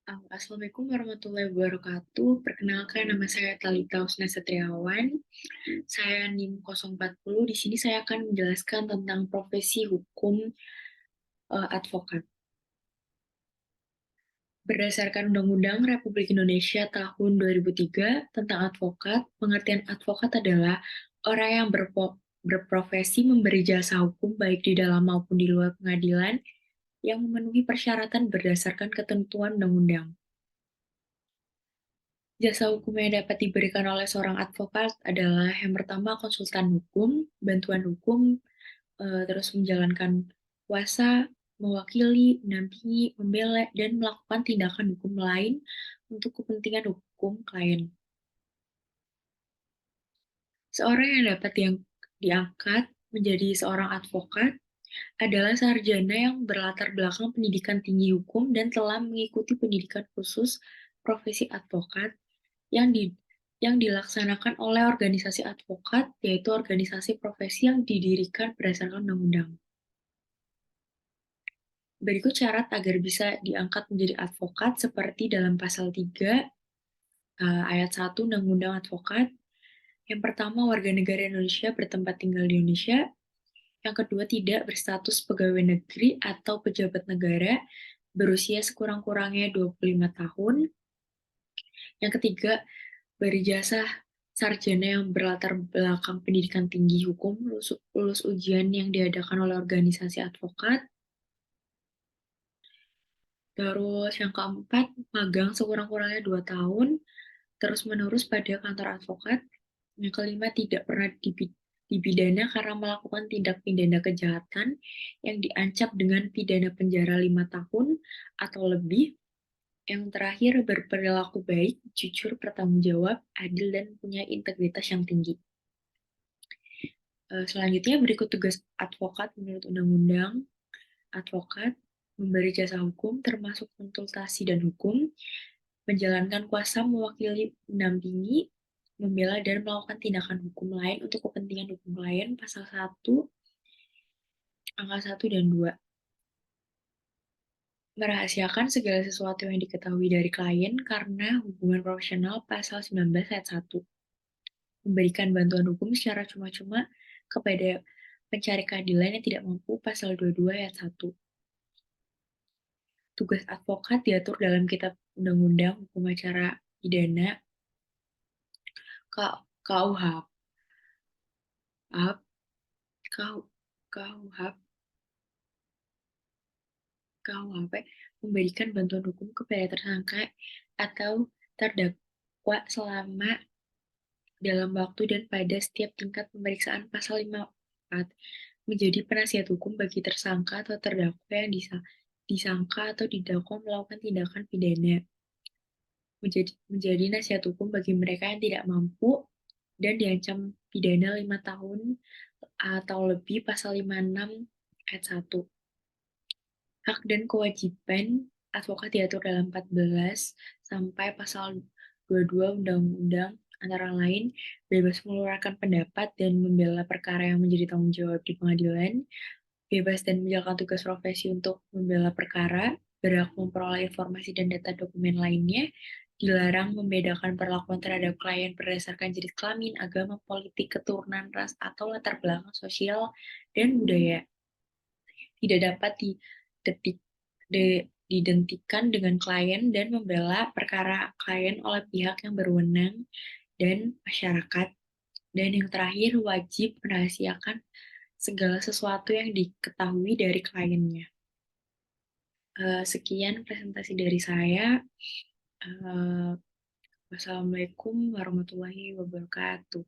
Assalamualaikum warahmatullahi wabarakatuh. Perkenalkan, nama saya Thalita Husna Satriawan. Saya NIM 040. Di sini saya akan menjelaskan tentang profesi hukum advokat. Berdasarkan Undang-Undang Republik Indonesia tahun 2003 tentang advokat, pengertian advokat adalah orang yang berprofesi memberi jasa hukum baik di dalam maupun di luar pengadilan yang memenuhi persyaratan berdasarkan ketentuan undang-undang. Jasa hukum yang dapat diberikan oleh seorang advokat adalah yang pertama konsultan hukum, bantuan hukum, terus menjalankan kuasa, mewakili, mendampingi, membela, dan melakukan tindakan hukum lain untuk kepentingan hukum klien. Seorang yang dapat diangkat menjadi seorang advokat adalah sarjana yang berlatar belakang pendidikan tinggi hukum dan telah mengikuti pendidikan khusus profesi advokat yang di yang dilaksanakan oleh organisasi advokat, yaitu organisasi profesi yang didirikan berdasarkan undang-undang. Berikut syarat agar bisa diangkat menjadi advokat seperti dalam pasal 3 ayat 1 Undang-Undang Advokat. Yang pertama, warga negara Indonesia bertempat tinggal di Indonesia. Yang kedua, tidak berstatus pegawai negeri atau pejabat negara, berusia sekurang-kurangnya 25 tahun. Yang ketiga, berijazah sarjana yang berlatar belakang pendidikan tinggi hukum, lulus ujian yang diadakan oleh organisasi advokat. Terus yang keempat, magang sekurang-kurangnya 2 tahun, terus-menerus pada kantor advokat. Yang kelima, tidak pernah dipidana karena melakukan tindak pidana kejahatan yang diancam dengan pidana penjara 5 tahun atau lebih. Yang terakhir, berperilaku baik, jujur, bertanggung jawab, adil, dan punya integritas yang tinggi. Selanjutnya, berikut tugas advokat menurut Undang-Undang Advokat: memberi jasa hukum, termasuk konsultasi dan hukum, menjalankan kuasa, mewakili, mendampingi, membela, dan melakukan tindakan hukum lain untuk kepentingan hukum lain, pasal 1, angka 1 dan 2. Merahasiakan segala sesuatu yang diketahui dari klien karena hubungan profesional, pasal 19 ayat 1. Memberikan bantuan hukum secara cuma-cuma kepada pencari keadilan yang tidak mampu, pasal 22 ayat 1. Tugas advokat diatur dalam Kitab Undang-Undang Hukum Acara Pidana KUHP, KUHP memberikan bantuan hukum kepada tersangka atau terdakwa selama dalam waktu dan pada setiap tingkat pemeriksaan. Pasal 54 menjadi penasihat hukum bagi tersangka atau terdakwa yang disangka atau didakwa melakukan tindakan pidana. Menjadi nasihat hukum bagi mereka yang tidak mampu dan diancam pidana 5 tahun atau lebih, pasal 56 ayat 1. Hak dan kewajiban advokat diatur dalam 14 sampai pasal 22 Undang-Undang, antara lain bebas mengeluarkan pendapat dan membela perkara yang menjadi tanggung jawab di pengadilan, bebas dan menjalankan tugas profesi untuk membela perkara, berhak memperoleh informasi dan data dokumen lainnya, dilarang membedakan perlakuan terhadap klien berdasarkan jenis kelamin, agama, politik, keturunan, ras, atau latar belakang sosial dan budaya. Tidak dapat didentikan dengan klien dan membela perkara klien oleh pihak yang berwenang dan masyarakat. Dan yang terakhir, wajib merahasiakan segala sesuatu yang diketahui dari kliennya. Sekian presentasi dari saya. Wassalamualaikum warahmatullahi wabarakatuh.